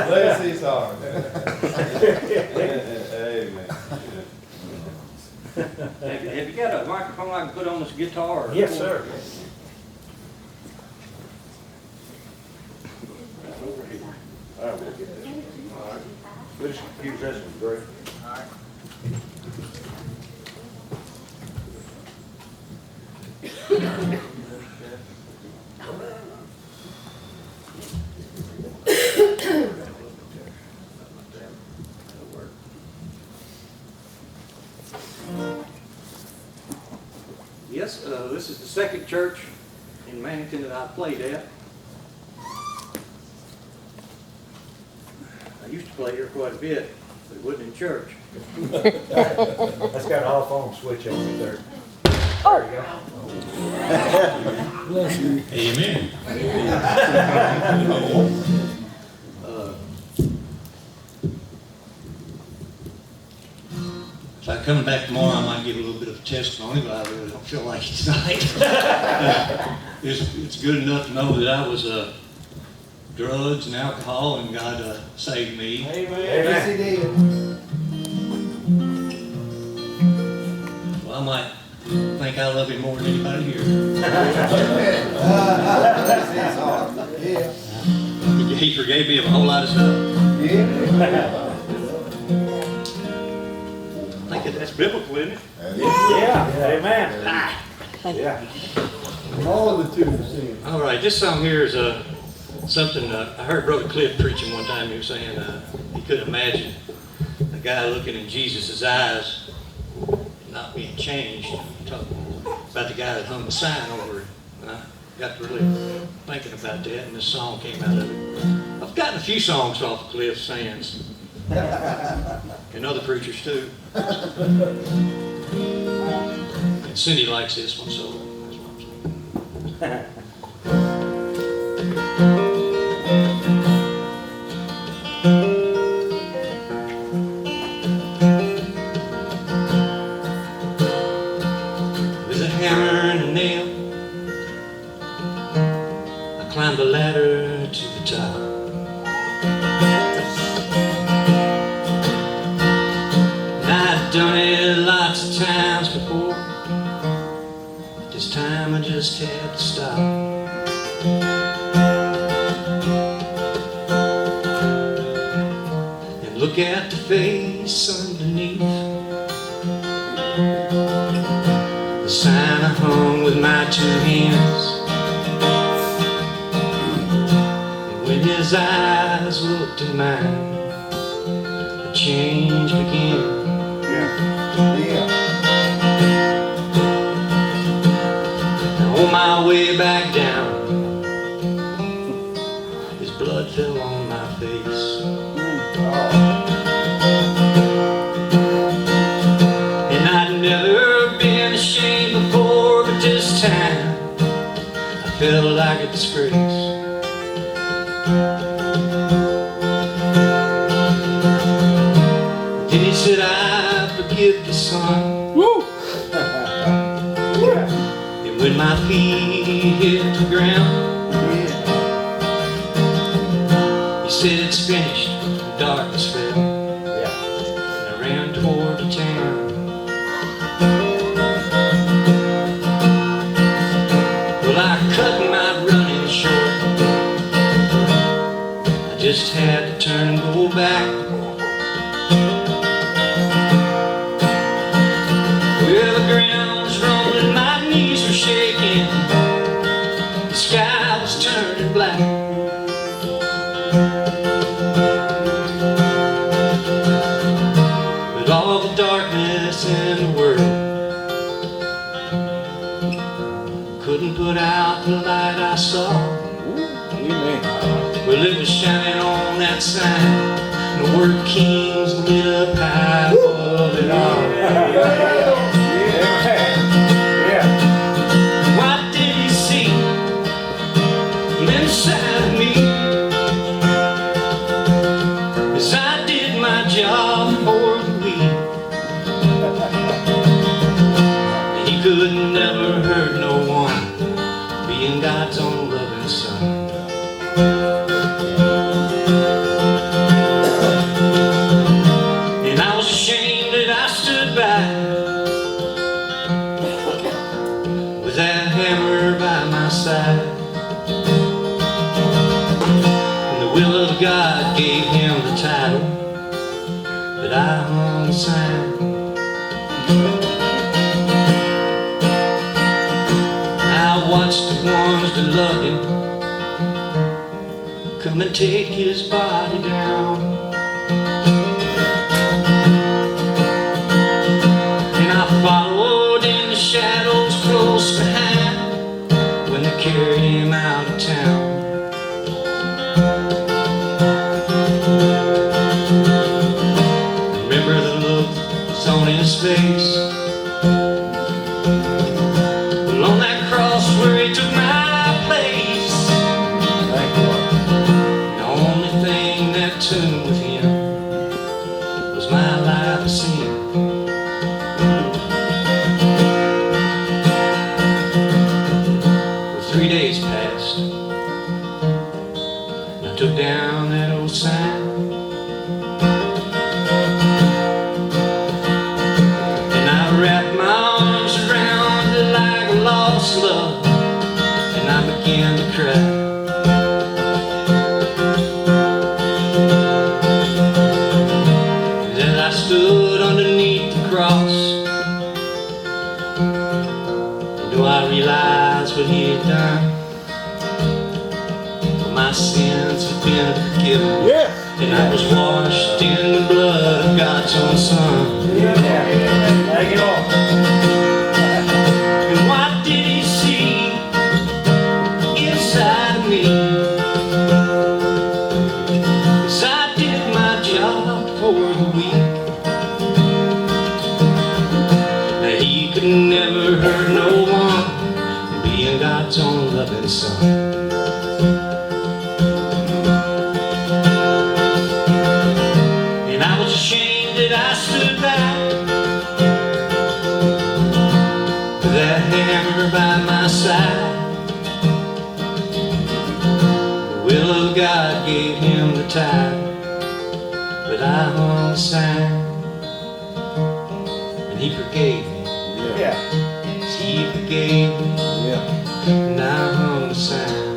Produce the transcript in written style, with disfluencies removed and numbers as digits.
Bless his heart. Amen. Have you got a microphone I can put on this guitar? Or Yes, sir. Over here. All right, we'll get this. All right. We'll just use this one, Greg. Yes, this is the second church in Mannington that I played at. I used to play here quite a bit, but it wasn't in church. That's got a whole phone switch on it there. There you go. Amen. If I come back tomorrow, I might give a little bit of testimony, but I really don't feel like it tonight. It's good enough to know that I was drugs and alcohol, and God saved me. Yes, he did. Well, I might think I love Him more than anybody here. Bless his heart. Yeah. He forgave me of a whole lot of stuff. Yeah. I think that's biblical, isn't it? Yeah, amen. Yeah. All of the 2%. All right, this song here is something I heard Brother Cliff preaching one time. He was saying he couldn't imagine a guy looking in Jesus' eyes not being changed. Talking about the guy that hung the sign over it. And I got to really thinking about that, and this song came out of it. I've gotten a few songs off of Cliff's hands, and other preachers too. And Cindy likes this one, so that's what I'm saying. With a hammer and a nail, I climbed the ladder to the top. And I'd done it lots of times before. This time I just had to stop. And look at the face underneath the sign I hung with my 2 hands. And when his eyes looked in mine, a change began. Yeah. Now on my way back down, his blood fell on my face. And I'd never been ashamed before, but this time I felt like a disgrace. Then he said, I forgive you, son. And when my feet hit the ground, he said, it's finished. Darkness fell, and I ran toward the town. Well, I cut my running short. I just had to turn and go back. Well, the ground was rolling, my knees were shaking, the sky was turning black. With all the darkness in the world, couldn't put out the light I saw. Well, it was shining on that sign, and the word King's lit up high above it all. What did he see inside of me as I did my job for the week? He could never hurt no one, being God's own loving son. with that hammer by my side. And the will of God gave him the title, but I hung the sign. I watched the ones that loved him come and take his body down. And I followed in the shadows close behind when they carried him out of town. Remember the look that's on his face, well, on that cross where he took my place. The only thing that tuned with him was my life of sin. Well, 3 days passed, and I took down that old sign. And I wrapped my arms around it like a lost love, and I began to cry. As I stood underneath the cross, and though I realized what he had done, my sins had been forgiven, and I was washed in the blood of God's own Son. Take it off. And what did he see inside of me? As I did my job for the week. Now he could never hurt no one, being God's own loving Son. And I was ashamed that I stood back with that hammer by my side. The will of God gave him the title, but I hung the sign. And he forgave me, Yeah. he forgave me, Yeah. and I hung the sign.